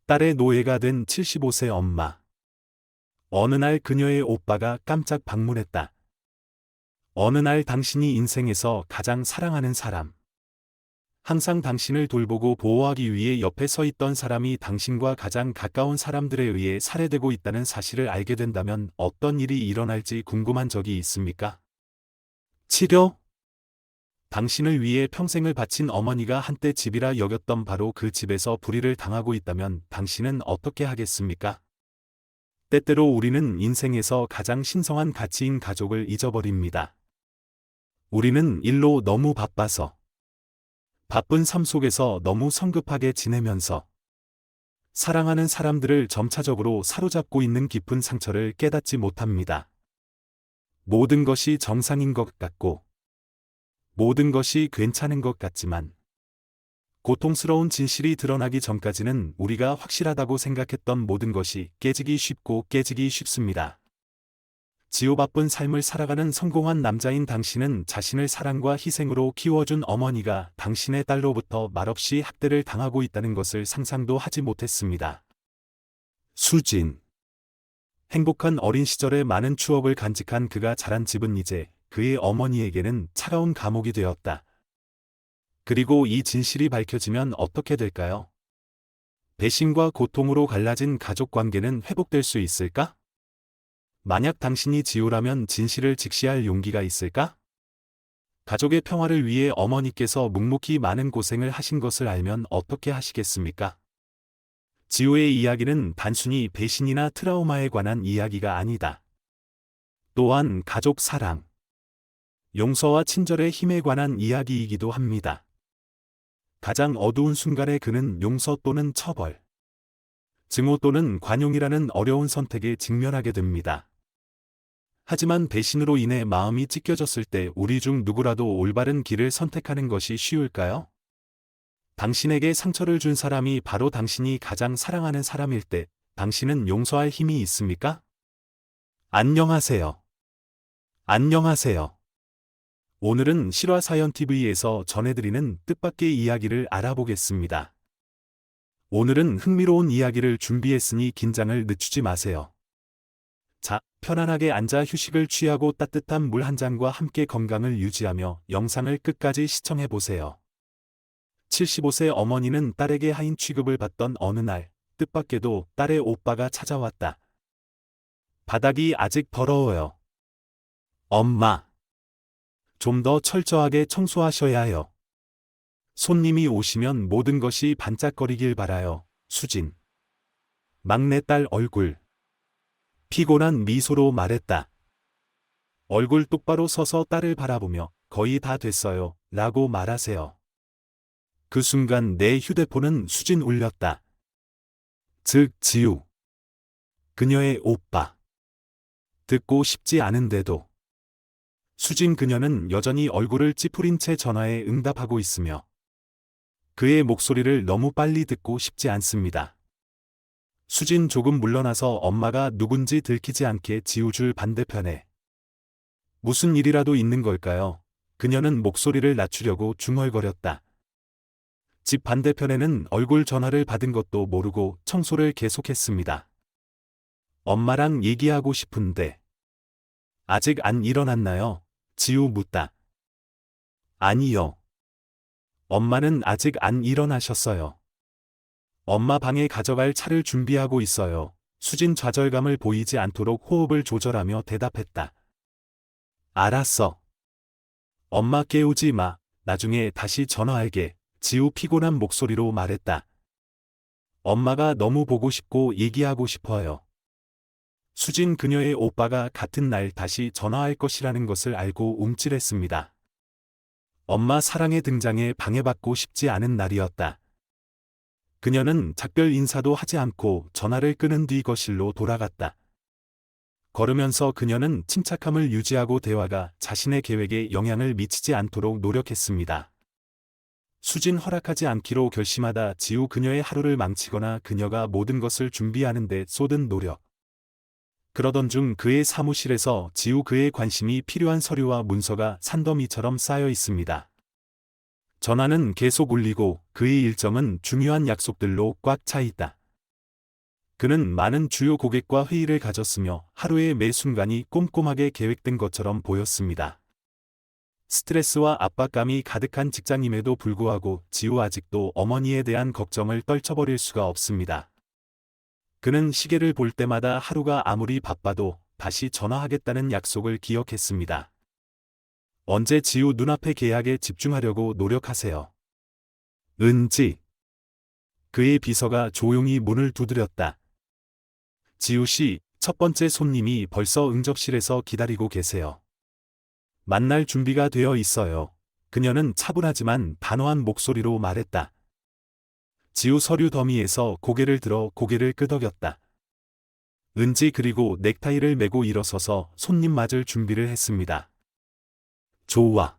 딸의 노예가 된 75세 엄마. 어느 날 그녀의 오빠가 깜짝 방문했다. 어느 날 당신이 인생에서 가장 사랑하는 사람, 항상 당신을 돌보고 보호하기 위해 옆에 서 있던 사람이 당신과 가장 가까운 사람들에 의해 살해되고 있다는 사실을 알게 된다면 어떤 일이 일어날지 궁금한 적이 있습니까? 치료? 당신을 위해 평생을 바친 어머니가 한때 집이라 여겼던 바로 그 집에서 불의를 당하고 있다면 당신은 어떻게 하겠습니까? 때때로 우리는 인생에서 가장 신성한 가치인 가족을 잊어버립니다. 우리는 일로 너무 바빠서, 바쁜 삶 속에서 너무 성급하게 지내면서 사랑하는 사람들을 점차적으로 사로잡고 있는 깊은 상처를 깨닫지 못합니다. 모든 것이 정상인 것 같고 모든 것이 괜찮은 것 같지만 고통스러운 진실이 드러나기 전까지는 우리가 확실하다고 생각했던 모든 것이 깨지기 쉽고 깨지기 쉽습니다. 지옥 바쁜 삶을 살아가는 성공한 남자인 당신은 자신을 사랑과 희생으로 키워준 어머니가 당신의 딸로부터 말없이 학대를 당하고 있다는 것을 상상도 하지 못했습니다. 수진. 행복한 어린 시절의 많은 추억을 간직한 그가 자란 집은 이제 그의 어머니에게는 차가운 감옥이 되었다. 그리고 이 진실이 밝혀지면 어떻게 될까요? 배신과 고통으로 갈라진 가족 관계는 회복될 수 있을까? 만약 당신이 지우라면 진실을 직시할 용기가 있을까? 가족의 평화를 위해 어머니께서 묵묵히 많은 고생을 하신 것을 알면 어떻게 하시겠습니까? 지우의 이야기는 단순히 배신이나 트라우마에 관한 이야기가 아니다. 또한 가족 사랑, 용서와 친절의 힘에 관한 이야기이기도 합니다. 가장 어두운 순간에 그는 용서 또는 처벌, 증오 또는 관용이라는 어려운 선택에 직면하게 됩니다. 하지만 배신으로 인해 마음이 찢겨졌을 때 우리 중 누구라도 올바른 길을 선택하는 것이 쉬울까요? 당신에게 상처를 준 사람이 바로 당신이 가장 사랑하는 사람일 때 당신은 용서할 힘이 있습니까? 안녕하세요. 안녕하세요. 오늘은 실화사연TV에서 전해드리는 뜻밖의 이야기를 알아보겠습니다. 오늘은 흥미로운 이야기를 준비했으니 긴장을 늦추지 마세요. 자, 편안하게 앉아 휴식을 취하고 따뜻한 물 한 잔과 함께 건강을 유지하며 영상을 끝까지 시청해보세요. 75세 어머니는 딸에게 하인 취급을 받던 어느 날, 뜻밖에도 딸의 오빠가 찾아왔다. 바닥이 아직 더러워요. 엄마. 좀 더 철저하게 청소하셔야 해요. 손님이 오시면 모든 것이 반짝거리길 바라요. 수진. 막내딸 얼굴. 피곤한 미소로 말했다. 얼굴 똑바로 서서 딸을 바라보며 거의 다 됐어요. 라고 말하세요. 그 순간 내 휴대폰은 수진 울렸다. 즉 지우. 그녀의 오빠. 듣고 싶지 않은데도. 수진 그녀는 여전히 얼굴을 찌푸린 채 전화에 응답하고 있으며 그의 목소리를 너무 빨리 듣고 싶지 않습니다. 수진 조금 물러나서 엄마가 누군지 들키지 않게 지우줄 반대편에. 무슨 일이라도 있는 걸까요? 그녀는 목소리를 낮추려고 중얼거렸다. 집 반대편에는 얼굴 전화를 받은 것도 모르고 청소를 계속했습니다. 엄마랑 얘기하고 싶은데. 아직 안 일어났나요? 지우 묻다. 아니요. 엄마는 아직 안 일어나셨어요. 엄마 방에 가져갈 차를 준비하고 있어요. 수진 좌절감을 보이지 않도록 호흡을 조절하며 대답했다. 알았어. 엄마 깨우지 마. 나중에 다시 전화할게. 지우 피곤한 목소리로 말했다. 엄마가 너무 보고 싶고 얘기하고 싶어요. 수진 그녀의 오빠가 같은 날 다시 전화할 것이라는 것을 알고 움찔했습니다. 엄마 사랑의 등장에 방해받고 싶지 않은 날이었다. 그녀는 작별 인사도 하지 않고 전화를 끊은 뒤 거실로 돌아갔다. 걸으면서 그녀는 침착함을 유지하고 대화가 자신의 계획에 영향을 미치지 않도록 노력했습니다. 수진 허락하지 않기로 결심하다 지우 그녀의 하루를 망치거나 그녀가 모든 것을 준비하는 데 쏟은 노력. 그러던 중 그의 사무실에서 지우 그의 관심이 필요한 서류와 문서가 산더미처럼 쌓여 있습니다. 전화는 계속 울리고 그의 일정은 중요한 약속들로 꽉 차 있다. 그는 많은 주요 고객과 회의를 가졌으며 하루의 매 순간이 꼼꼼하게 계획된 것처럼 보였습니다. 스트레스와 압박감이 가득한 직장임에도 불구하고 지우 아직도 어머니에 대한 걱정을 떨쳐버릴 수가 없습니다. 그는 시계를 볼 때마다 하루가 아무리 바빠도 다시 전화하겠다는 약속을 기억했습니다. 언제 지우 눈앞의 계약에 집중하려고 노력하세요. 은지. 그의 비서가 조용히 문을 두드렸다. 지우 씨, 첫 번째 손님이 벌써 응접실에서 기다리고 계세요. 만날 준비가 되어 있어요. 그녀는 차분하지만 단호한 목소리로 말했다. 지우 서류 더미에서 고개를 들어 고개를 끄덕였다. 은지 그리고 넥타이를 메고 일어서서 손님 맞을 준비를 했습니다. 좋아.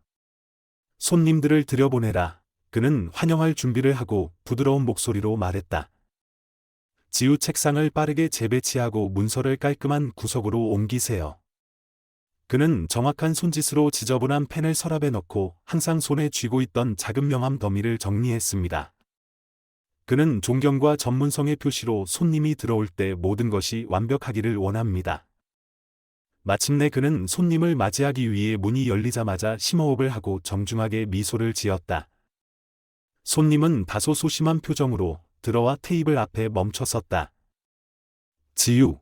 손님들을 들여보내라. 그는 환영할 준비를 하고 부드러운 목소리로 말했다. 지우 책상을 빠르게 재배치하고 문서를 깔끔한 구석으로 옮기세요. 그는 정확한 손짓으로 지저분한 펜을 서랍에 넣고 항상 손에 쥐고 있던 작은 명함 더미를 정리했습니다. 그는 존경과 전문성의 표시로 손님이 들어올 때 모든 것이 완벽하기를 원합니다. 마침내 그는 손님을 맞이하기 위해 문이 열리자마자 심호흡을 하고 정중하게 미소를 지었다. 손님은 다소 소심한 표정으로 들어와 테이블 앞에 멈춰섰다. 지우.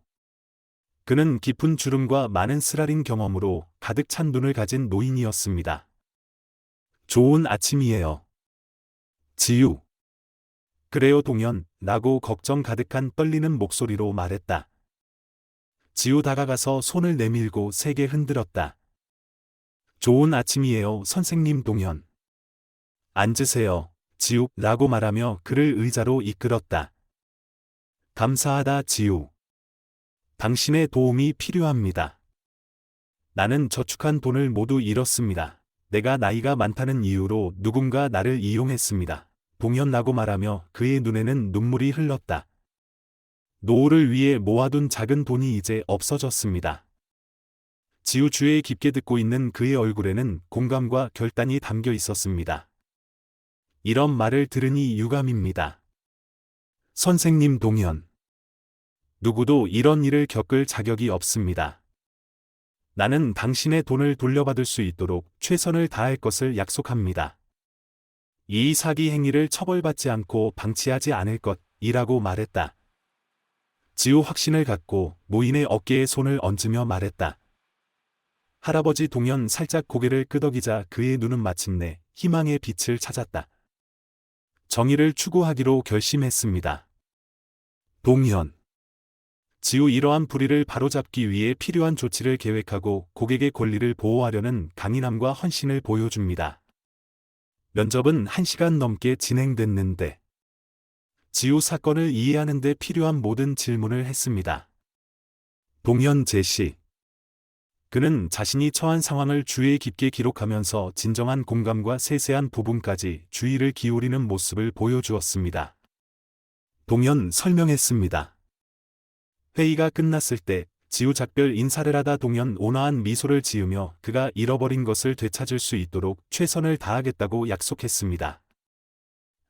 그는 깊은 주름과 많은 쓰라린 경험으로 가득 찬 눈을 가진 노인이었습니다. 좋은 아침이에요. 지우. 그래요 동현, 라고 걱정 가득한 떨리는 목소리로 말했다. 지우 다가가서 손을 내밀고 세게 흔들었다. 좋은 아침이에요 선생님 동현. 앉으세요. 지우, 라고 말하며 그를 의자로 이끌었다. 감사하다 지우. 당신의 도움이 필요합니다. 나는 저축한 돈을 모두 잃었습니다. 내가 나이가 많다는 이유로 누군가 나를 이용했습니다. 동현라고 말하며 그의 눈에는 눈물이 흘렀다. 노후를 위해 모아둔 작은 돈이 이제 없어졌습니다. 지우 주에 깊게 듣고 있는 그의 얼굴에는 공감과 결단이 담겨 있었습니다. 이런 말을 들으니 유감입니다. 선생님 동현. 누구도 이런 일을 겪을 자격이 없습니다. 나는 당신의 돈을 돌려받을 수 있도록 최선을 다할 것을 약속합니다. 이 사기 행위를 처벌받지 않고 방치하지 않을 것이라고 말했다. 지우 확신을 갖고 노인의 어깨에 손을 얹으며 말했다. 할아버지 동현 살짝 고개를 끄덕이자 그의 눈은 마침내 희망의 빛을 찾았다. 정의를 추구하기로 결심했습니다. 동현. 지우 이러한 불의를 바로잡기 위해 필요한 조치를 계획하고 고객의 권리를 보호하려는 강인함과 헌신을 보여줍니다. 면접은 1시간 넘게 진행됐는데 지우 사건을 이해하는 데 필요한 모든 질문을 했습니다. 동현 제시. 그는 자신이 처한 상황을 주의에 깊게 기록하면서 진정한 공감과 세세한 부분까지 주의를 기울이는 모습을 보여주었습니다. 동현 설명했습니다. 회의가 끝났을 때 지우 작별 인사를 하다 동현 온화한 미소를 지으며 그가 잃어버린 것을 되찾을 수 있도록 최선을 다하겠다고 약속했습니다.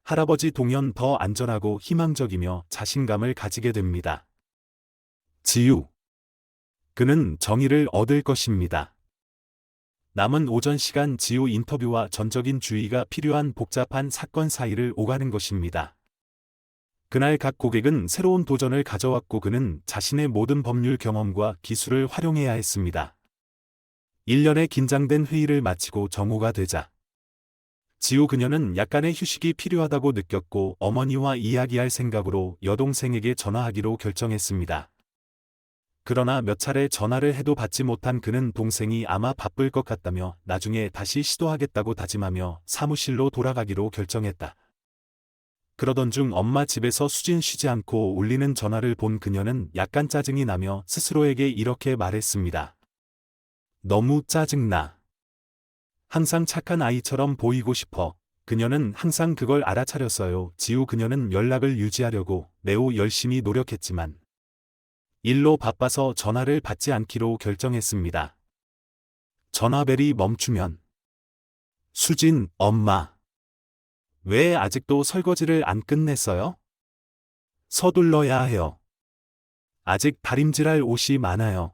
할아버지 동현 더 안전하고 희망적이며 자신감을 가지게 됩니다. 지우. 그는 정의를 얻을 것입니다. 남은 오전 시간 지우 인터뷰와 전적인 주의가 필요한 복잡한 사건 사이를 오가는 것입니다. 그날 각 고객은 새로운 도전을 가져왔고 그는 자신의 모든 법률 경험과 기술을 활용해야 했습니다. 1년의 긴장된 회의를 마치고 정오가 되자 지우 그녀는 약간의 휴식이 필요하다고 느꼈고 어머니와 이야기할 생각으로 여동생에게 전화하기로 결정했습니다. 그러나 몇 차례 전화를 해도 받지 못한 그는 동생이 아마 바쁠 것 같다며 나중에 다시 시도하겠다고 다짐하며 사무실로 돌아가기로 결정했다. 그러던 중 엄마 집에서 쉬지 않고 울리는 전화를 본 그녀는 약간 짜증이 나며 스스로에게 이렇게 말했습니다. 너무 짜증나. 항상 착한 아이처럼 보이고 싶어. 그녀는 항상 그걸 알아차렸어요. 지우 그녀는 연락을 유지하려고 매우 열심히 노력했지만 일로 바빠서 전화를 받지 않기로 결정했습니다. 전화벨이 멈추면 수진, 엄마. 왜 아직도 설거지를 안 끝냈어요? 서둘러야 해요. 아직 다림질할 옷이 많아요.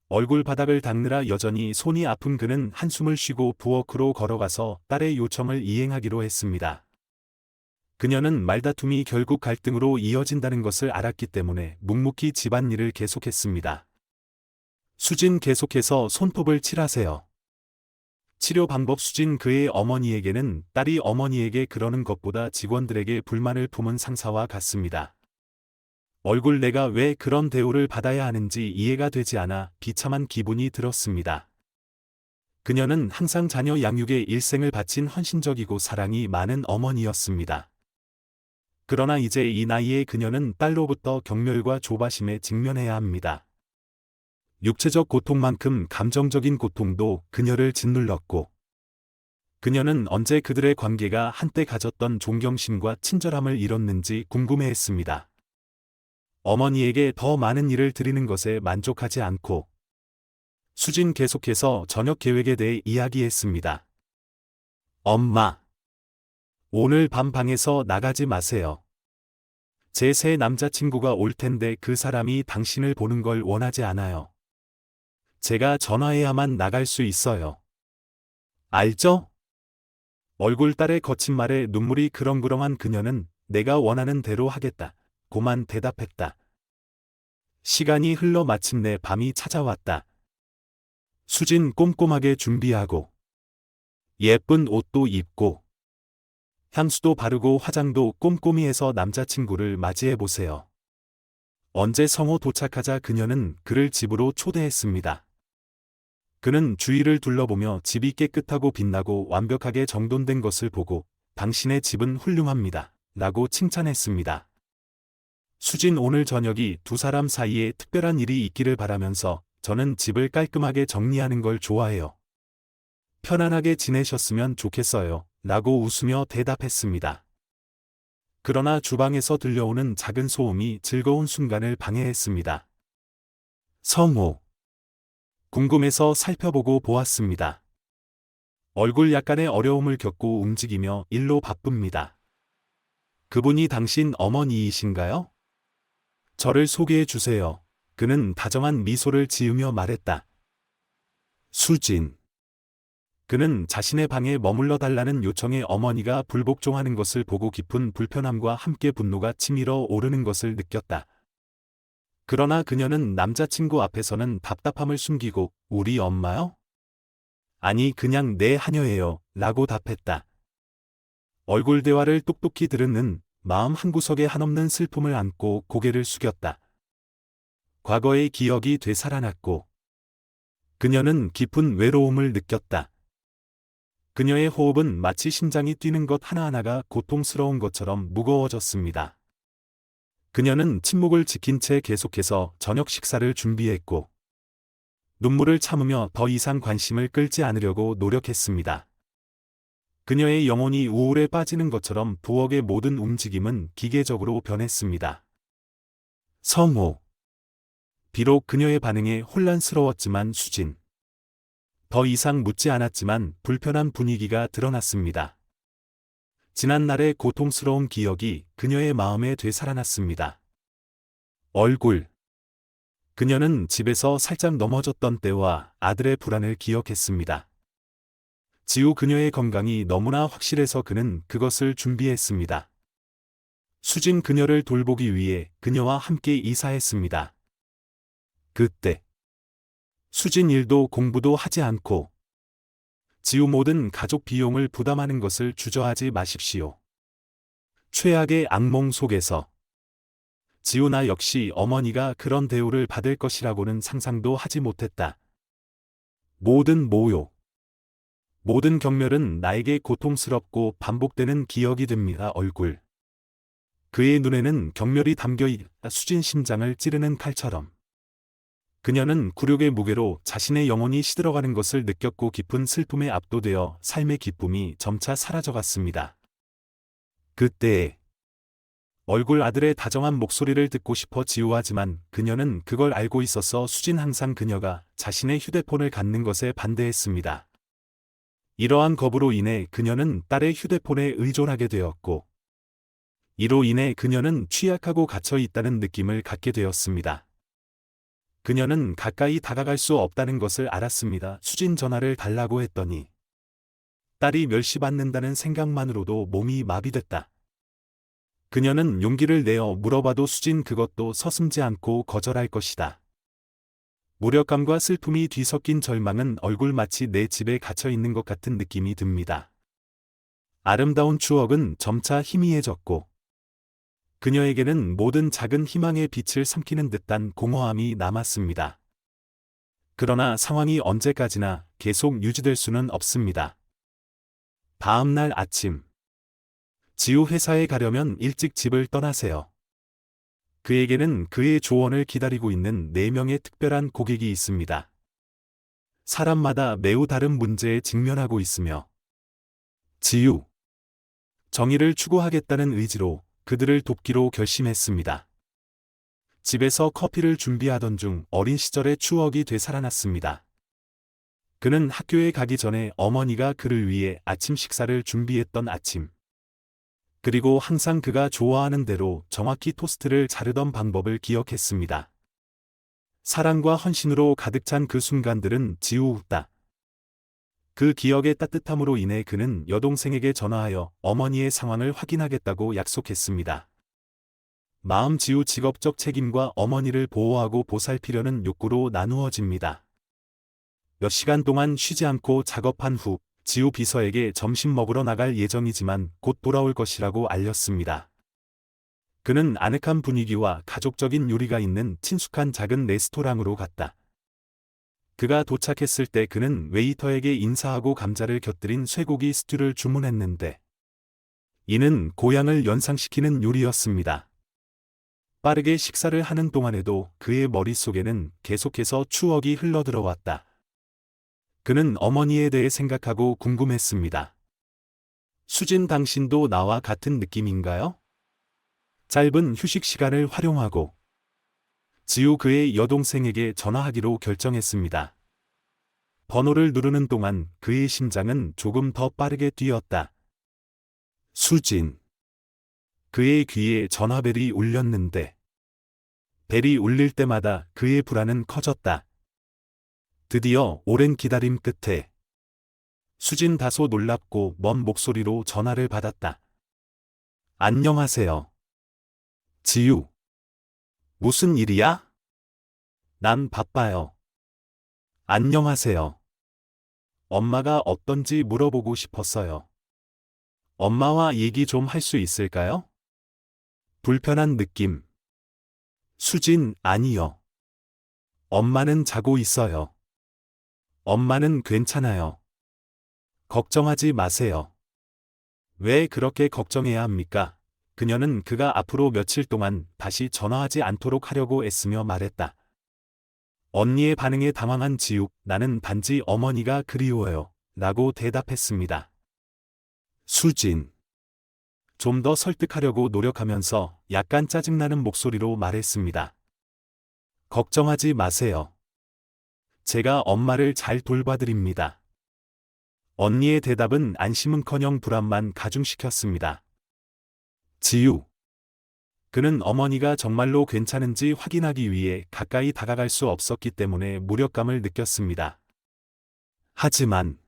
얼굴 바닥을 닦느라 여전히 손이 아픈 그는 한숨을 쉬고 부엌으로 걸어가서 딸의 요청을 이행하기로 했습니다. 그녀는 말다툼이 결국 갈등으로 이어진다는 것을 알았기 때문에 묵묵히 집안일을 계속했습니다. 수진 계속해서 손톱을 칠하세요. 치료 방법 수진 그의 어머니에게는 딸이 어머니에게 그러는 것보다 직원들에게 불만을 품은 상사와 같습니다. 얼굴 내가 왜 그런 대우를 받아야 하는지 이해가 되지 않아 비참한 기분이 들었습니다. 그녀는 항상 자녀 양육에 일생을 바친 헌신적이고 사랑이 많은 어머니였습니다. 그러나 이제 이 나이에 그녀는 딸로부터 경멸과 조바심에 직면해야 합니다. 육체적 고통만큼 감정적인 고통도 그녀를 짓눌렀고, 그녀는 언제 그들의 관계가 한때 가졌던 존경심과 친절함을 잃었는지 궁금해했습니다. 어머니에게 더 많은 일을 드리는 것에 만족하지 않고, 수진 계속해서 저녁 계획에 대해 이야기했습니다. 엄마, 오늘 밤 방에서 나가지 마세요. 제 새 남자친구가 올 텐데 그 사람이 당신을 보는 걸 원하지 않아요. 제가 전화해야만 나갈 수 있어요. 알죠? 얼굴 딸의 거친 말에 눈물이 그렁그렁한 그녀는 내가 원하는 대로 하겠다. 고만 대답했다. 시간이 흘러 마침내 밤이 찾아왔다. 수진 꼼꼼하게 준비하고 예쁜 옷도 입고 향수도 바르고 화장도 꼼꼼히 해서 남자친구를 맞이해보세요. 언제 성호 도착하자 그녀는 그를 집으로 초대했습니다. 그는 주위를 둘러보며 집이 깨끗하고 빛나고 완벽하게 정돈된 것을 보고 당신의 집은 훌륭합니다. 라고 칭찬했습니다. 수진 오늘 저녁이 두 사람 사이에 특별한 일이 있기를 바라면서 저는 집을 깔끔하게 정리하는 걸 좋아해요. 편안하게 지내셨으면 좋겠어요. 라고 웃으며 대답했습니다. 그러나 주방에서 들려오는 작은 소음이 즐거운 순간을 방해했습니다. 성호. 궁금해서 살펴보고 보았습니다. 얼굴 약간의 어려움을 겪고 움직이며 일로 바쁩니다. 그분이 당신 어머니이신가요? 저를 소개해 주세요. 그는 다정한 미소를 지으며 말했다. 수진. 그는 자신의 방에 머물러 달라는 요청에 어머니가 불복종하는 것을 보고 깊은 불편함과 함께 분노가 치밀어 오르는 것을 느꼈다. 그러나 그녀는 남자친구 앞에서는 답답함을 숨기고 우리 엄마요? 아니 그냥 내 하녀예요. 라고 답했다. 얼굴 대화를 똑똑히 들은 마음 한구석에 한없는 슬픔을 안고 고개를 숙였다. 과거의 기억이 되살아났고 그녀는 깊은 외로움을 느꼈다. 그녀의 호흡은 마치 심장이 뛰는 것 하나하나가 고통스러운 것처럼 무거워졌습니다. 그녀는 침묵을 지킨 채 계속해서 저녁 식사를 준비했고 눈물을 참으며 더 이상 관심을 끌지 않으려고 노력했습니다. 그녀의 영혼이 우울에 빠지는 것처럼 부엌의 모든 움직임은 기계적으로 변했습니다. 성호. 비록 그녀의 반응에 혼란스러웠지만 수진. 더 이상 묻지 않았지만 불편한 분위기가 드러났습니다. 지난날의 고통스러운 기억이 그녀의 마음에 되살아났습니다. 얼굴. 그녀는 집에서 살짝 넘어졌던 때와 아들의 불안을 기억했습니다. 지우 그녀의 건강이 너무나 확실해서 그는 그것을 준비했습니다. 수진 그녀를 돌보기 위해 그녀와 함께 이사했습니다. 그때 수진 일도 공부도 하지 않고 지우 모든 가족 비용을 부담하는 것을 주저하지 마십시오. 최악의 악몽 속에서 지우 나 역시 어머니가 그런 대우를 받을 것이라고는 상상도 하지 못했다. 모든 모욕, 모든 경멸은 나에게 고통스럽고 반복되는 기억이 됩니다. 얼굴. 그의 눈에는 경멸이 담겨있다. 수진 심장을 찌르는 칼처럼. 그녀는 굴욕의 무게로 자신의 영혼이 시들어가는 것을 느꼈고 깊은 슬픔에 압도되어 삶의 기쁨이 점차 사라져갔습니다. 그때에 얼굴 아들의 다정한 목소리를 듣고 싶어 지우하지만 그녀는 그걸 알고 있었어. 수진 항상 그녀가 자신의 휴대폰을 갖는 것에 반대했습니다. 이러한 거부로 인해 그녀는 딸의 휴대폰에 의존하게 되었고 이로 인해 그녀는 취약하고 갇혀 있다는 느낌을 갖게 되었습니다. 그녀는 가까이 다가갈 수 없다는 것을 알았습니다. 수진 전화를 달라고 했더니 딸이 멸시받는다는 생각만으로도 몸이 마비됐다. 그녀는 용기를 내어 물어봐도 수진 그것도 서슴지 않고 거절할 것이다. 무력감과 슬픔이 뒤섞인 절망은 얼굴 마치 내 집에 갇혀 있는 것 같은 느낌이 듭니다. 아름다운 추억은 점차 희미해졌고 그녀에게는 모든 작은 희망의 빛을 삼키는 듯한 공허함이 남았습니다. 그러나 상황이 언제까지나 계속 유지될 수는 없습니다. 다음 날 아침, 지우 회사에 가려면 일찍 집을 떠나세요. 그에게는 그의 조언을 기다리고 있는 4명의 특별한 고객이 있습니다. 사람마다 매우 다른 문제에 직면하고 있으며 지우, 정의를 추구하겠다는 의지로 그들을 돕기로 결심했습니다. 집에서 커피를 준비하던 중 어린 시절의 추억이 되살아났습니다. 그는 학교에 가기 전에 어머니가 그를 위해 아침 식사를 준비했던 아침. 그리고 항상 그가 좋아하는 대로 정확히 토스트를 자르던 방법을 기억했습니다. 사랑과 헌신으로 가득 찬 그 순간들은 지우었다. 그 기억의 따뜻함으로 인해 그는 여동생에게 전화하여 어머니의 상황을 확인하겠다고 약속했습니다. 마음 지우 직업적 책임과 어머니를 보호하고 보살피려는 욕구로 나누어집니다. 몇 시간 동안 쉬지 않고 작업한 후 지우 비서에게 점심 먹으러 나갈 예정이지만 곧 돌아올 것이라고 알렸습니다. 그는 아늑한 분위기와 가족적인 요리가 있는 친숙한 작은 레스토랑으로 갔다. 그가 도착했을 때 그는 웨이터에게 인사하고 감자를 곁들인 쇠고기 스튜를 주문했는데 이는 고향을 연상시키는 요리였습니다. 빠르게 식사를 하는 동안에도 그의 머릿속에는 계속해서 추억이 흘러들어왔다. 그는 어머니에 대해 생각하고 궁금했습니다. 수진 당신도 나와 같은 느낌인가요? 짧은 휴식 시간을 활용하고 지우 그의 여동생에게 전화하기로 결정했습니다. 번호를 누르는 동안 그의 심장은 조금 더 빠르게 뛰었다. 수진. 그의 귀에 전화벨이 울렸는데 벨이 울릴 때마다 그의 불안은 커졌다. 드디어 오랜 기다림 끝에 수진 다소 놀랍고 먼 목소리로 전화를 받았다. 안녕하세요. 지우. 무슨 일이야? 난 바빠요. 안녕하세요. 엄마가 어떤지 물어보고 싶었어요. 엄마와 얘기 좀 할 수 있을까요? 불편한 느낌. 수진, 아니요. 엄마는 자고 있어요. 엄마는 괜찮아요. 걱정하지 마세요. 왜 그렇게 걱정해야 합니까? 그녀는 그가 앞으로 며칠 동안 다시 전화하지 않도록 하려고 애쓰며 말했다. 언니의 반응에 당황한 지우, 나는 단지 어머니가 그리워요. 라고 대답했습니다. 수진. 좀 더 설득하려고 노력하면서 약간 짜증나는 목소리로 말했습니다. 걱정하지 마세요. 제가 엄마를 잘 돌봐드립니다. 언니의 대답은 안심은커녕 불안만 가중시켰습니다. 지우. 그는 어머니가 정말로 괜찮은지 확인하기 위해 가까이 다가갈 수 없었기 때문에 무력감을 느꼈습니다. 하지만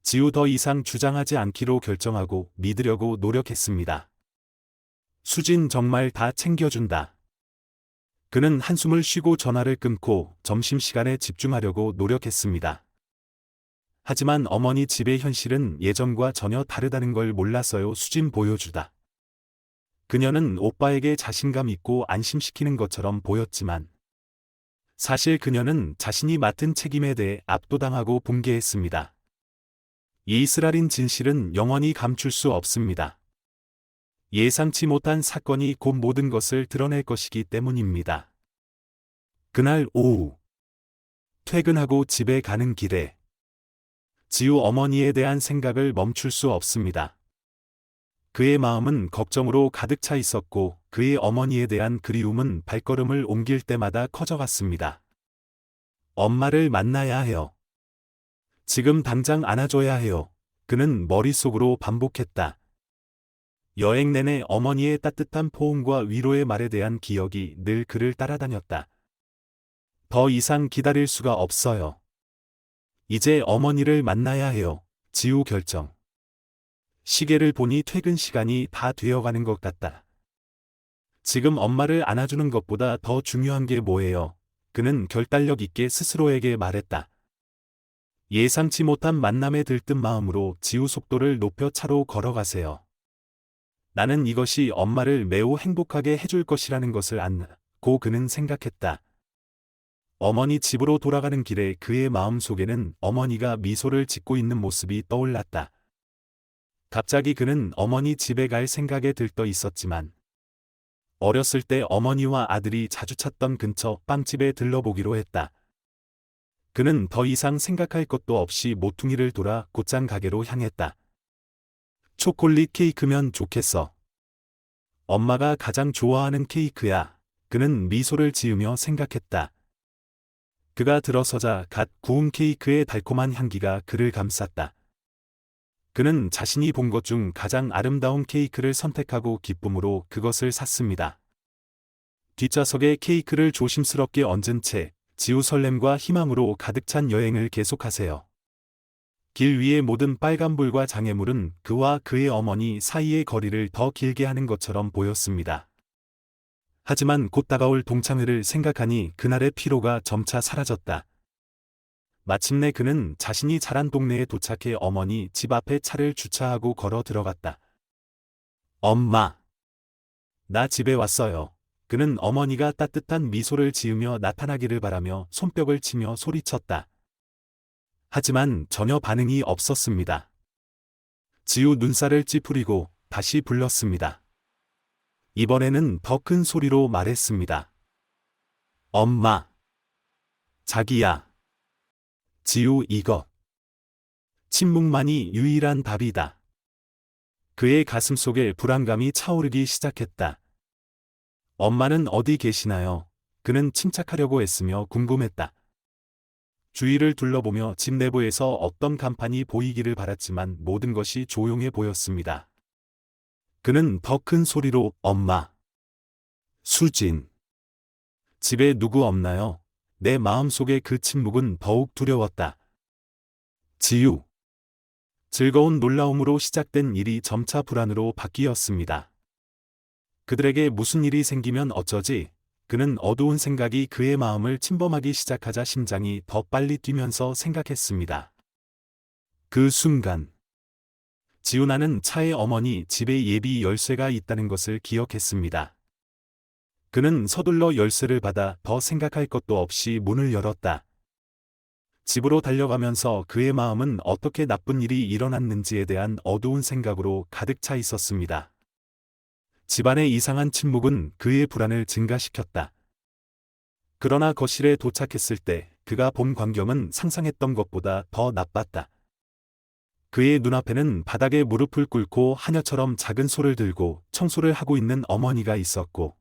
지우 더 이상 주장하지 않기로 결정하고 믿으려고 노력했습니다. 수진 정말 다 챙겨준다. 그는 한숨을 쉬고 전화를 끊고 점심시간에 집중하려고 노력했습니다. 하지만 어머니 집의 현실은 예전과 전혀 다르다는 걸 몰랐어요. 수진 보여주다. 그녀는 오빠에게 자신감 있고 안심시키는 것처럼 보였지만 사실 그녀는 자신이 맡은 책임에 대해 압도당하고 붕괴했습니다. 이 쓰라린 진실은 영원히 감출 수 없습니다. 예상치 못한 사건이 곧 모든 것을 드러낼 것이기 때문입니다. 그날 오후 퇴근하고 집에 가는 길에 지우 어머니에 대한 생각을 멈출 수 없습니다. 그의 마음은 걱정으로 가득 차 있었고 그의 어머니에 대한 그리움은 발걸음을 옮길 때마다 커져갔습니다. 엄마를 만나야 해요. 지금 당장 안아줘야 해요. 그는 머릿속으로 반복했다. 여행 내내 어머니의 따뜻한 포옹과 위로의 말에 대한 기억이 늘 그를 따라다녔다. 더 이상 기다릴 수가 없어요. 이제 어머니를 만나야 해요. 지우 결정. 시계를 보니 퇴근 시간이 다 되어가는 것 같다. 지금 엄마를 안아주는 것보다 더 중요한 게 뭐예요? 그는 결단력 있게 스스로에게 말했다. 예상치 못한 만남에 들뜬 마음으로 지우 속도를 높여 차로 걸어가세요. 나는 이것이 엄마를 매우 행복하게 해줄 것이라는 것을 안고 그는 생각했다. 어머니 집으로 돌아가는 길에 그의 마음속에는 어머니가 미소를 짓고 있는 모습이 떠올랐다. 갑자기 그는 어머니 집에 갈 생각에 들떠 있었지만 어렸을 때 어머니와 아들이 자주 찾던 근처 빵집에 들러보기로 했다. 그는 더 이상 생각할 것도 없이 모퉁이를 돌아 곧장 가게로 향했다. 초콜릿 케이크면 좋겠어. 엄마가 가장 좋아하는 케이크야. 그는 미소를 지으며 생각했다. 그가 들어서자 갓 구운 케이크의 달콤한 향기가 그를 감쌌다. 그는 자신이 본 것 중 가장 아름다운 케이크를 선택하고 기쁨으로 그것을 샀습니다. 뒷좌석에 케이크를 조심스럽게 얹은 채 지우 설렘과 희망으로 가득 찬 여행을 계속하세요. 길 위의 모든 빨간불과 장애물은 그와 그의 어머니 사이의 거리를 더 길게 하는 것처럼 보였습니다. 하지만 곧 다가올 동창회를 생각하니 그날의 피로가 점차 사라졌다. 마침내 그는 자신이 자란 동네에 도착해 어머니 집 앞에 차를 주차하고 걸어 들어갔다. 엄마, 나 집에 왔어요. 그는 어머니가 따뜻한 미소를 지으며 나타나기를 바라며 손뼉을 치며 소리쳤다. 하지만 전혀 반응이 없었습니다. 지우 눈살을 찌푸리고 다시 불렀습니다. 이번에는 더 큰 소리로 말했습니다. 엄마, 자기야. 지우 이것. 침묵만이 유일한 답이다. 그의 가슴 속에 불안감이 차오르기 시작했다. 엄마는 어디 계시나요? 그는 침착하려고 애쓰며 궁금했다. 주위를 둘러보며 집 내부에서 어떤 간판이 보이기를 바랐지만 모든 것이 조용해 보였습니다. 그는 더 큰 소리로 엄마. 수진. 집에 누구 없나요? 내 마음속의 그 침묵은 더욱 두려웠다. 지우. 즐거운 놀라움으로 시작된 일이 점차 불안으로 바뀌었습니다. 그들에게 무슨 일이 생기면 어쩌지? 그는 어두운 생각이 그의 마음을 침범하기 시작하자 심장이 더 빨리 뛰면서 생각했습니다. 그 순간 지우나는 차에 어머니 집에 예비 열쇠가 있다는 것을 기억했습니다. 그는 서둘러 열쇠를 받아 더 생각할 것도 없이 문을 열었다. 집으로 달려가면서 그의 마음은 어떻게 나쁜 일이 일어났는지에 대한 어두운 생각으로 가득 차 있었습니다. 집안의 이상한 침묵은 그의 불안을 증가시켰다. 그러나 거실에 도착했을 때 그가 본 광경은 상상했던 것보다 더 나빴다. 그의 눈앞에는 바닥에 무릎을 꿇고 하녀처럼 작은 소를 들고 청소를 하고 있는 어머니가 있었고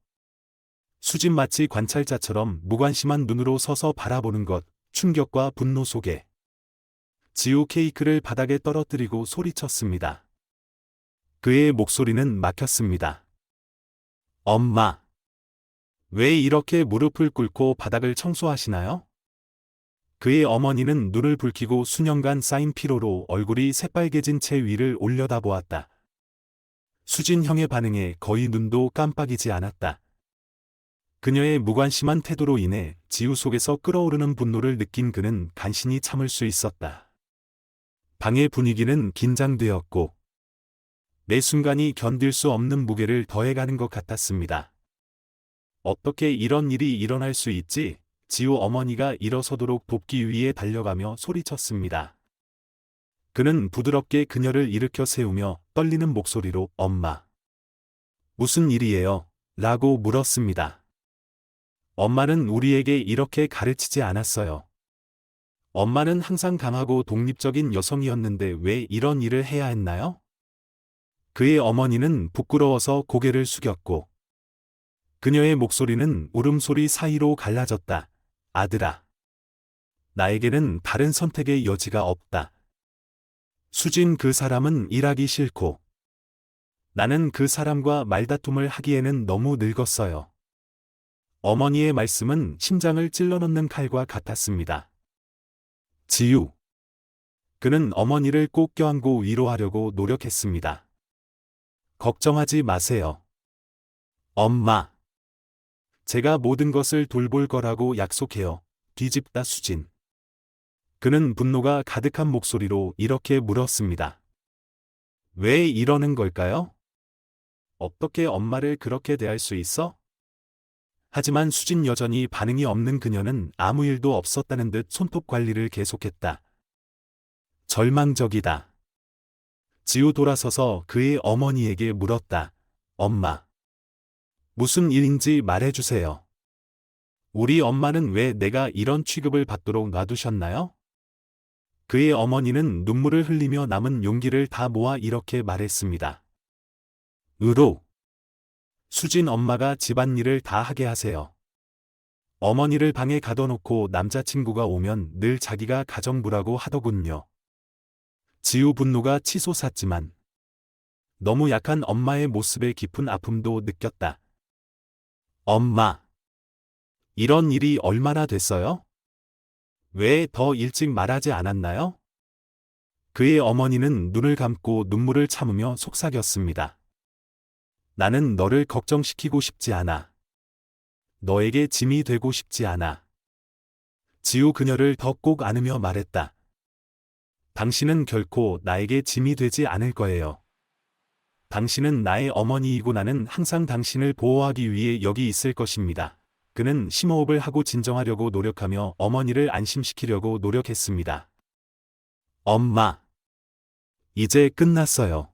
수진 마치 관찰자처럼 무관심한 눈으로 서서 바라보는 것, 충격과 분노 속에 지우 케이크를 바닥에 떨어뜨리고 소리쳤습니다. 그의 목소리는 막혔습니다. 엄마, 왜 이렇게 무릎을 꿇고 바닥을 청소하시나요? 그의 어머니는 눈을 붉히고 수년간 쌓인 피로로 얼굴이 새빨개진 채 위를 올려다보았다. 수진 형의 반응에 거의 눈도 깜빡이지 않았다. 그녀의 무관심한 태도로 인해 지우 속에서 끓어오르는 분노를 느낀 그는 간신히 참을 수 있었다. 방의 분위기는 긴장되었고 매 순간이 견딜 수 없는 무게를 더해가는 것 같았습니다. 어떻게 이런 일이 일어날 수 있지? 지우 어머니가 일어서도록 돕기 위해 달려가며 소리쳤습니다. 그는 부드럽게 그녀를 일으켜 세우며 떨리는 목소리로 엄마. 무슨 일이에요? 라고 물었습니다. 엄마는 우리에게 이렇게 가르치지 않았어요. 엄마는 항상 강하고 독립적인 여성이었는데 왜 이런 일을 해야 했나요? 그의 어머니는 부끄러워서 고개를 숙였고 그녀의 목소리는 울음소리 사이로 갈라졌다. 아들아. 나에게는 다른 선택의 여지가 없다. 수진 그 사람은 일하기 싫고 나는 그 사람과 말다툼을 하기에는 너무 늙었어요. 어머니의 말씀은 심장을 찔러넣는 칼과 같았습니다. 지유. 그는 어머니를 꼭 껴안고 위로하려고 노력했습니다. 걱정하지 마세요. 엄마. 제가 모든 것을 돌볼 거라고 약속해요. 뒤집다 수진. 그는 분노가 가득한 목소리로 이렇게 물었습니다. 왜 이러는 걸까요? 어떻게 엄마를 그렇게 대할 수 있어? 하지만 수진 여전히 반응이 없는 그녀는 아무 일도 없었다는 듯 손톱 관리를 계속했다. 절망적이다. 지우 돌아서서 그의 어머니에게 물었다. 엄마. 무슨 일인지 말해주세요. 우리 엄마는 왜 내가 이런 취급을 받도록 놔두셨나요? 그의 어머니는 눈물을 흘리며 남은 용기를 다 모아 이렇게 말했습니다. 으로. 수진 엄마가 집안일을 다 하게 하세요. 어머니를 방에 가둬놓고 남자친구가 오면 늘 자기가 가정부라고 하더군요. 지우 분노가 치솟았지만 너무 약한 엄마의 모습에 깊은 아픔도 느꼈다. 엄마. 이런 일이 얼마나 됐어요? 왜 더 일찍 말하지 않았나요? 그의 어머니는 눈을 감고 눈물을 참으며 속삭였습니다. 나는 너를 걱정시키고 싶지 않아. 너에게 짐이 되고 싶지 않아. 지우 그녀를 더 꼭 안으며 말했다. 당신은 결코 나에게 짐이 되지 않을 거예요. 당신은 나의 어머니이고 나는 항상 당신을 보호하기 위해 여기 있을 것입니다. 그는 심호흡을 하고 진정하려고 노력하며 어머니를 안심시키려고 노력했습니다. 엄마. 이제 끝났어요.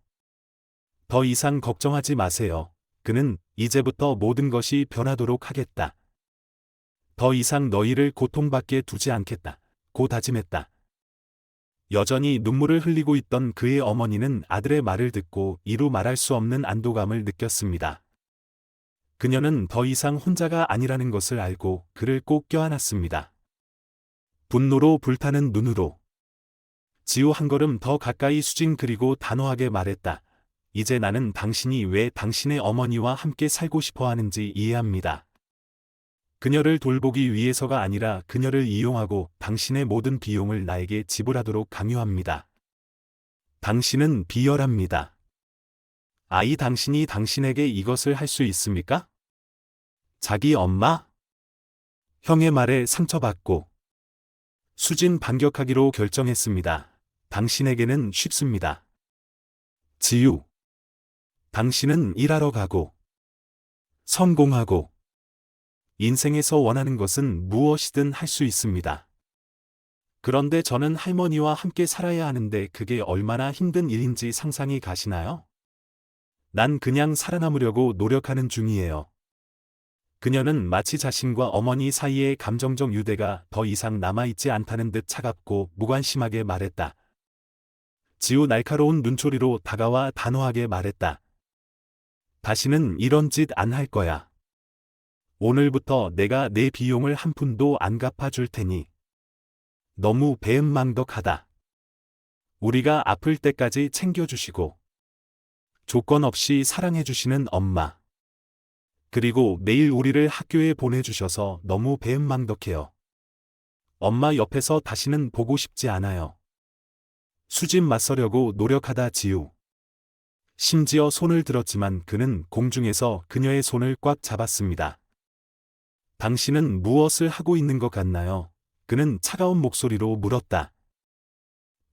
더 이상 걱정하지 마세요. 그는 이제부터 모든 것이 변하도록 하겠다. 더 이상 너희를 고통받게 두지 않겠다. 고 다짐했다. 여전히 눈물을 흘리고 있던 그의 어머니는 아들의 말을 듣고 이루 말할 수 없는 안도감을 느꼈습니다. 그녀는 더 이상 혼자가 아니라는 것을 알고 그를 꼭 껴안았습니다. 분노로 불타는 눈으로. 지우 한 걸음 더 가까이 수진 그리고 단호하게 말했다. 이제 나는 당신이 왜 당신의 어머니와 함께 살고 싶어 하는지 이해합니다. 그녀를 돌보기 위해서가 아니라 그녀를 이용하고 당신의 모든 비용을 나에게 지불하도록 강요합니다. 당신은 비열합니다. 아이 당신이 당신에게 이것을 할 수 있습니까? 자기 엄마? 형의 말에 상처받고 수진 반격하기로 결정했습니다. 당신에게는 쉽습니다. 지유. 당신은 일하러 가고 성공하고 인생에서 원하는 것은 무엇이든 할 수 있습니다. 그런데 저는 할머니와 함께 살아야 하는데 그게 얼마나 힘든 일인지 상상이 가시나요? 난 그냥 살아남으려고 노력하는 중이에요. 그녀는 마치 자신과 어머니 사이의 감정적 유대가 더 이상 남아있지 않다는 듯 차갑고 무관심하게 말했다. 지우 날카로운 눈초리로 다가와 단호하게 말했다. 다시는 이런 짓 안 할 거야. 오늘부터 내가 내 비용을 한 푼도 안 갚아줄 테니. 너무 배은망덕하다. 우리가 아플 때까지 챙겨주시고 조건 없이 사랑해주시는 엄마. 그리고 매일 우리를 학교에 보내주셔서 너무 배은망덕해요. 엄마 옆에서 다시는 보고 싶지 않아요. 수진 맞서려고 노력하다 지우. 심지어 손을 들었지만 그는 공중에서 그녀의 손을 꽉 잡았습니다. 당신은 무엇을 하고 있는 것 같나요? 그는 차가운 목소리로 물었다.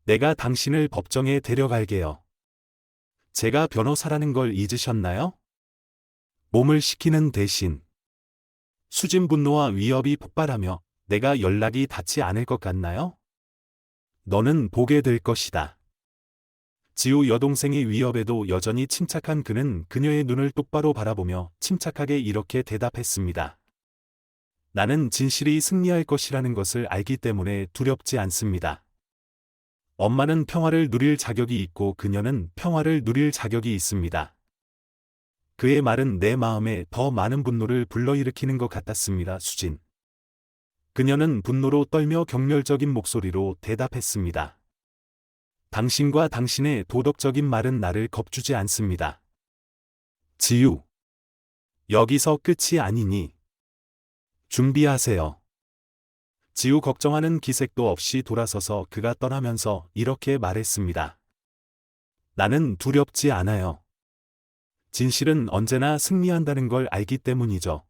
내가 당신을 법정에 데려갈게요. 제가 변호사라는 걸 잊으셨나요? 몸을 식히는 대신. 수진 분노와 위협이 폭발하며 내가 연락이 닿지 않을 것 같나요? 너는 보게 될 것이다. 지우 여동생의 위협에도 여전히 침착한 그는 그녀의 눈을 똑바로 바라보며 침착하게 이렇게 대답했습니다. 나는 진실이 승리할 것이라는 것을 알기 때문에 두렵지 않습니다. 엄마는 평화를 누릴 자격이 있고 그녀는 평화를 누릴 자격이 있습니다. 그의 말은 내 마음에 더 많은 분노를 불러일으키는 것 같았습니다. 수진. 그녀는 분노로 떨며 경멸적인 목소리로 대답했습니다. 당신과 당신의 도덕적인 말은 나를 겁주지 않습니다. 지우. 여기서 끝이 아니니. 준비하세요. 지우 걱정하는 기색도 없이 돌아서서 그가 떠나면서 이렇게 말했습니다. 나는 두렵지 않아요. 진실은 언제나 승리한다는 걸 알기 때문이죠.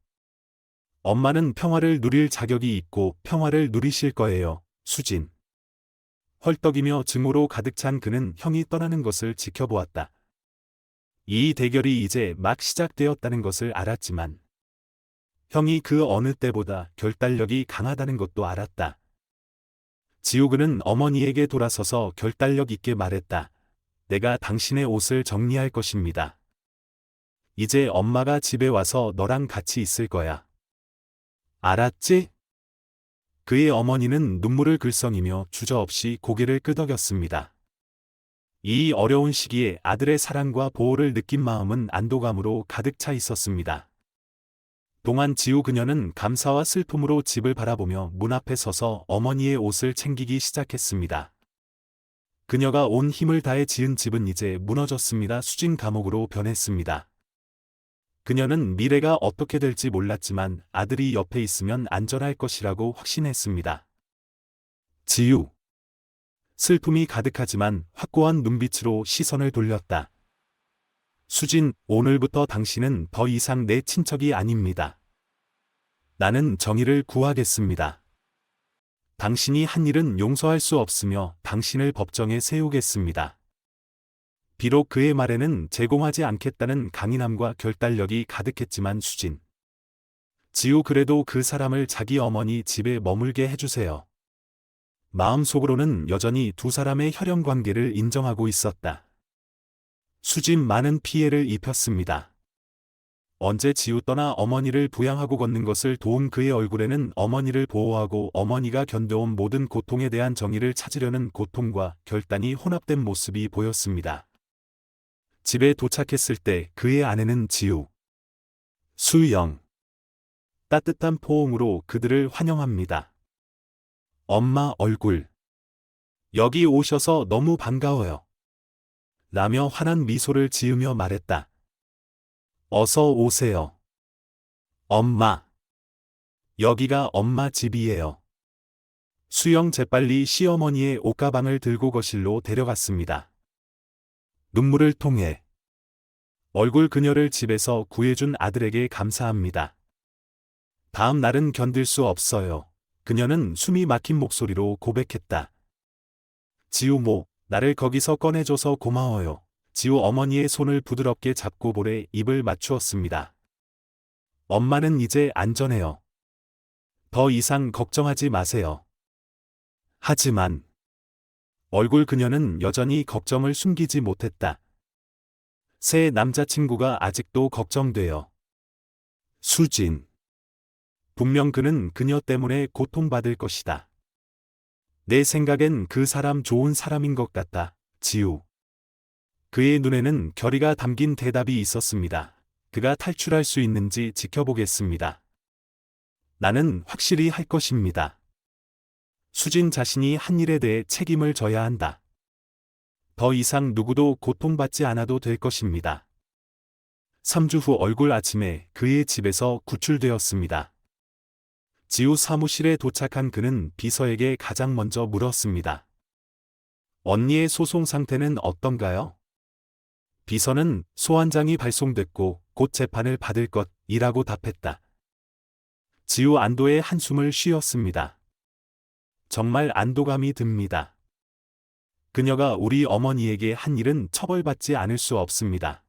엄마는 평화를 누릴 자격이 있고 평화를 누리실 거예요, 수진. 헐떡이며 증오로 가득 찬 그는 형이 떠나는 것을 지켜보았다. 이 대결이 이제 막 시작되었다는 것을 알았지만 형이 그 어느 때보다 결단력이 강하다는 것도 알았다. 지우그는 어머니에게 돌아서서 결단력 있게 말했다. 내가 당신의 옷을 정리할 것입니다. 이제 엄마가 집에 와서 너랑 같이 있을 거야. 알았지? 그의 어머니는 눈물을 글썽이며 주저없이 고개를 끄덕였습니다. 이 어려운 시기에 아들의 사랑과 보호를 느낀 마음은 안도감으로 가득 차 있었습니다. 동안 지우 그녀는 감사와 슬픔으로 집을 바라보며 문 앞에 서서 어머니의 옷을 챙기기 시작했습니다. 그녀가 온 힘을 다해 지은 집은 이제 무너졌습니다. 수진 감옥으로 변했습니다. 그녀는 미래가 어떻게 될지 몰랐지만 아들이 옆에 있으면 안전할 것이라고 확신했습니다. 지우. 슬픔이 가득하지만 확고한 눈빛으로 시선을 돌렸다. 수진, 오늘부터 당신은 더 이상 내 친척이 아닙니다. 나는 정의를 구하겠습니다. 당신이 한 일은 용서할 수 없으며 당신을 법정에 세우겠습니다. 비록 그의 말에는 제공하지 않겠다는 강인함과 결단력이 가득했지만 수진. 지우 그래도 그 사람을 자기 어머니 집에 머물게 해주세요. 마음속으로는 여전히 두 사람의 혈연 관계를 인정하고 있었다. 수진 많은 피해를 입혔습니다. 언제 지우 떠나 어머니를 부양하고 걷는 것을 도운 그의 얼굴에는 어머니를 보호하고 어머니가 견뎌온 모든 고통에 대한 정의를 찾으려는 고통과 결단이 혼합된 모습이 보였습니다. 집에 도착했을 때 그의 아내는 지우. 수영. 따뜻한 포옹으로 그들을 환영합니다. 엄마 얼굴. 여기 오셔서 너무 반가워요. 라며 환한 미소를 지으며 말했다. 어서 오세요. 엄마. 여기가 엄마 집이에요. 수영 재빨리 시어머니의 옷가방을 들고 거실로 데려갔습니다. 눈물을 통해 얼굴 그녀를 집에서 구해준 아들에게 감사합니다. 다음 날은 견딜 수 없어요. 그녀는 숨이 막힌 목소리로 고백했다. 지우모, 나를 거기서 꺼내줘서 고마워요. 지우 어머니의 손을 부드럽게 잡고 볼에 입을 맞추었습니다. 엄마는 이제 안전해요. 더 이상 걱정하지 마세요. 하지만 얼굴 그녀는 여전히 걱정을 숨기지 못했다. 새 남자친구가 아직도 걱정돼요. 수진. 분명 그는 그녀 때문에 고통받을 것이다. 내 생각엔 그 사람 좋은 사람인 것 같다, 지우. 그의 눈에는 결의가 담긴 대답이 있었습니다. 그가 탈출할 수 있는지 지켜보겠습니다. 나는 확실히 할 것입니다. 수진 자신이 한 일에 대해 책임을 져야 한다. 더 이상 누구도 고통받지 않아도 될 것입니다. 3주 후 얼굴 아침에 그의 집에서 구출되었습니다. 지우 사무실에 도착한 그는 비서에게 가장 먼저 물었습니다. 언니의 소송 상태는 어떤가요? 비서는 소환장이 발송됐고 곧 재판을 받을 것이라고 답했다. 지우 안도의 한숨을 쉬었습니다. 정말 안도감이 듭니다. 그녀가 우리 어머니에게 한 일은 처벌받지 않을 수 없습니다.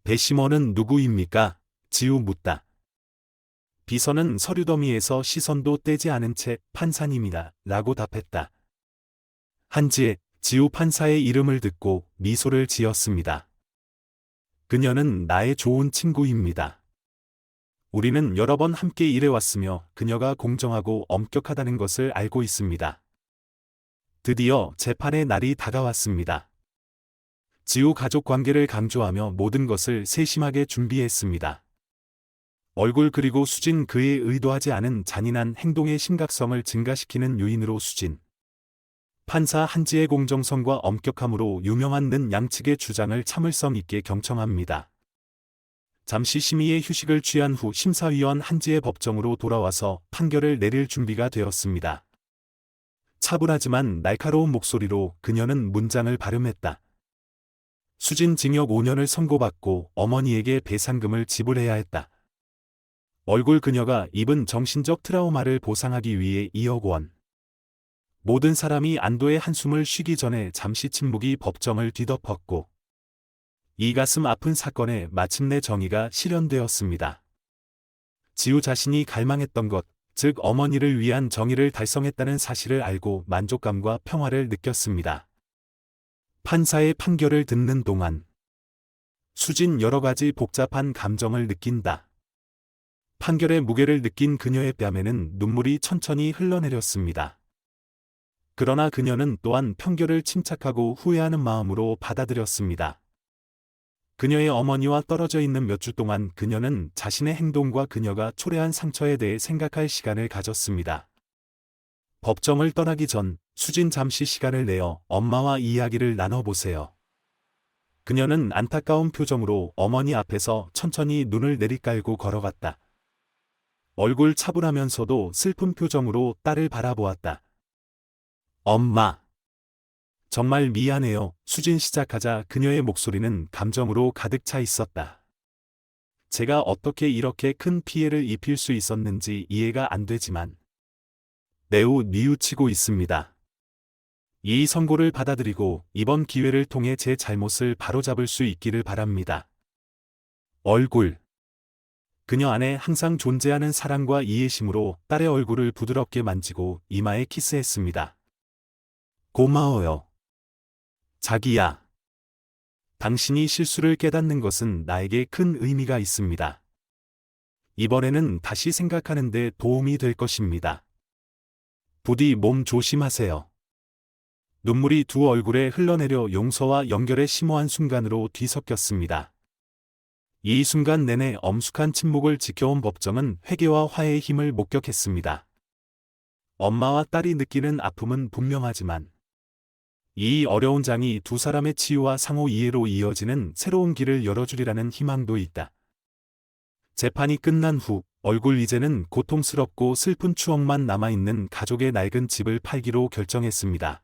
배심원은 누구입니까? 지우 묻다. 비서는 서류 더미에서 시선도 떼지 않은 채 판사님이다 라고 답했다. 한지에 지우 판사의 이름을 듣고 미소를 지었습니다. 그녀는 나의 좋은 친구입니다. 우리는 여러 번 함께 일해왔으며 그녀가 공정하고 엄격하다는 것을 알고 있습니다. 드디어 재판의 날이 다가왔습니다. 지우 가족 관계를 강조하며 모든 것을 세심하게 준비했습니다. 얼굴 그리고 수진 그의 의도하지 않은 잔인한 행동의 심각성을 증가시키는 요인으로 수진. 판사 한지의 공정성과 엄격함으로 유명한 는 양측의 주장을 참을성 있게 경청합니다. 잠시 심의의 휴식을 취한 후 심사위원 한지의 법정으로 돌아와서 판결을 내릴 준비가 되었습니다. 차분하지만 날카로운 목소리로 그녀는 문장을 발음했다. 수진 징역 5년을 선고받고 어머니에게 배상금을 지불해야 했다. 얼굴 그녀가 입은 정신적 트라우마를 보상하기 위해 2억 원. 모든 사람이 안도의 한숨을 쉬기 전에 잠시 침묵이 법정을 뒤덮었고 이 가슴 아픈 사건에 마침내 정의가 실현되었습니다. 지우 자신이 갈망했던 것, 즉 어머니를 위한 정의를 달성했다는 사실을 알고 만족감과 평화를 느꼈습니다. 판사의 판결을 듣는 동안 수진 여러 가지 복잡한 감정을 느낀다. 판결의 무게를 느낀 그녀의 뺨에는 눈물이 천천히 흘러내렸습니다. 그러나 그녀는 또한 판결을 침착하고 후회하는 마음으로 받아들였습니다. 그녀의 어머니와 떨어져 있는 몇 주 동안 그녀는 자신의 행동과 그녀가 초래한 상처에 대해 생각할 시간을 가졌습니다. 법정을 떠나기 전 수진 잠시 시간을 내어 엄마와 이야기를 나눠보세요. 그녀는 안타까운 표정으로 어머니 앞에서 천천히 눈을 내리깔고 걸어갔다. 얼굴 차분하면서도 슬픈 표정으로 딸을 바라보았다. 엄마. 정말 미안해요. 수진 시작하자 그녀의 목소리는 감정으로 가득 차 있었다. 제가 어떻게 이렇게 큰 피해를 입힐 수 있었는지 이해가 안 되지만 매우 뉘우치고 있습니다. 이 선고를 받아들이고 이번 기회를 통해 제 잘못을 바로잡을 수 있기를 바랍니다. 얼굴. 그녀 안에 항상 존재하는 사랑과 이해심으로 딸의 얼굴을 부드럽게 만지고 이마에 키스했습니다. 고마워요. 자기야. 당신이 실수를 깨닫는 것은 나에게 큰 의미가 있습니다. 이번에는 다시 생각하는 데 도움이 될 것입니다. 부디 몸 조심하세요. 눈물이 두 얼굴에 흘러내려 용서와 연결의 심오한 순간으로 뒤섞였습니다. 이 순간 내내 엄숙한 침묵을 지켜온 법정은 회개와 화해의 힘을 목격했습니다. 엄마와 딸이 느끼는 아픔은 분명하지만 이 어려운 장이 두 사람의 치유와 상호 이해로 이어지는 새로운 길을 열어주리라는 희망도 있다. 재판이 끝난 후 얼굴 이제는 고통스럽고 슬픈 추억만 남아있는 가족의 낡은 집을 팔기로 결정했습니다.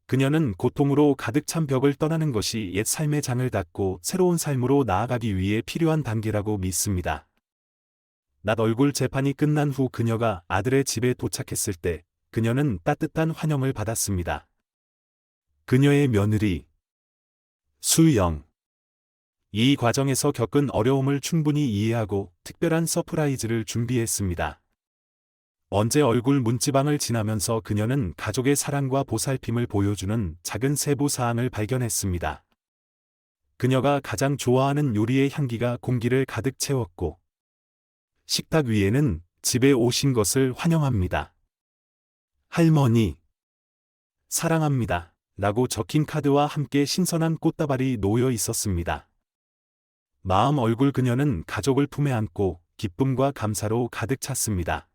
그녀는 고통으로 가득 찬 벽을 떠나는 것이 옛 삶의 장을 닫고 새로운 삶으로 나아가기 위해 필요한 단계라고 믿습니다. 낮 얼굴 재판이 끝난 후 그녀가 아들의 집에 도착했을 때 그녀는 따뜻한 환영을 받았습니다. 그녀의 며느리 수영. 이 과정에서 겪은 어려움을 충분히 이해하고 특별한 서프라이즈를 준비했습니다. 언제 얼굴 문지방을 지나면서 그녀는 가족의 사랑과 보살핌을 보여주는 작은 세부 사항을 발견했습니다. 그녀가 가장 좋아하는 요리의 향기가 공기를 가득 채웠고 식탁 위에는 집에 오신 것을 환영합니다. 할머니, 사랑합니다. 라고 적힌 카드와 함께 신선한 꽃다발이 놓여 있었습니다. 마음 얼굴 그녀는 가족을 품에 안고 기쁨과 감사로 가득 찼습니다.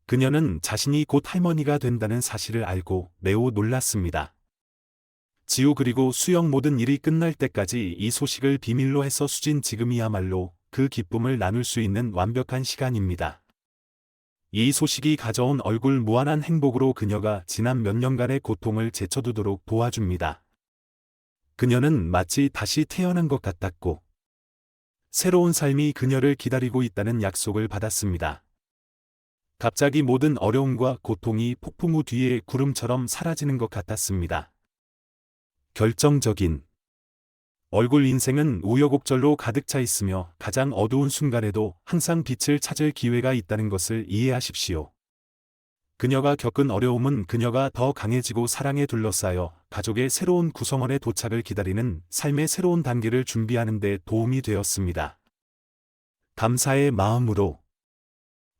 그녀는 자신이 곧 할머니가 된다는 사실을 알고 매우 놀랐습니다. 지우 그리고 수영 모든 일이 끝날 때까지 이 소식을 비밀로 해서 수진 지금이야말로 그 기쁨을 나눌 수 있는 완벽한 시간입니다. 이 소식이 가져온 얼굴 무한한 행복으로 그녀가 지난 몇 년간의 고통을 제쳐두도록 도와줍니다. 그녀는 마치 다시 태어난 것 같았고 새로운 삶이 그녀를 기다리고 있다는 약속을 받았습니다. 갑자기 모든 어려움과 고통이 폭풍 우 뒤에 구름처럼 사라지는 것 같았습니다. 결정적인 얼굴 인생은 우여곡절로 가득 차 있으며 가장 어두운 순간에도 항상 빛을 찾을 기회가 있다는 것을 이해하십시오. 그녀가 겪은 어려움은 그녀가 더 강해지고 사랑에 둘러싸여 가족의 새로운 구성원의 도착을 기다리는 삶의 새로운 단계를 준비하는 데 도움이 되었습니다. 감사의 마음으로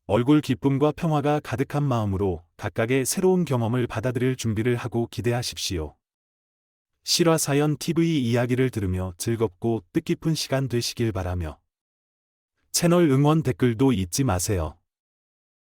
얼굴 기쁨과 평화가 가득한 마음으로 각각의 새로운 경험을 받아들일 준비를 하고 기대하십시오. 실화사연 TV 이야기를 들으며 즐겁고 뜻깊은 시간 되시길 바라며 채널 응원 댓글도 잊지 마세요.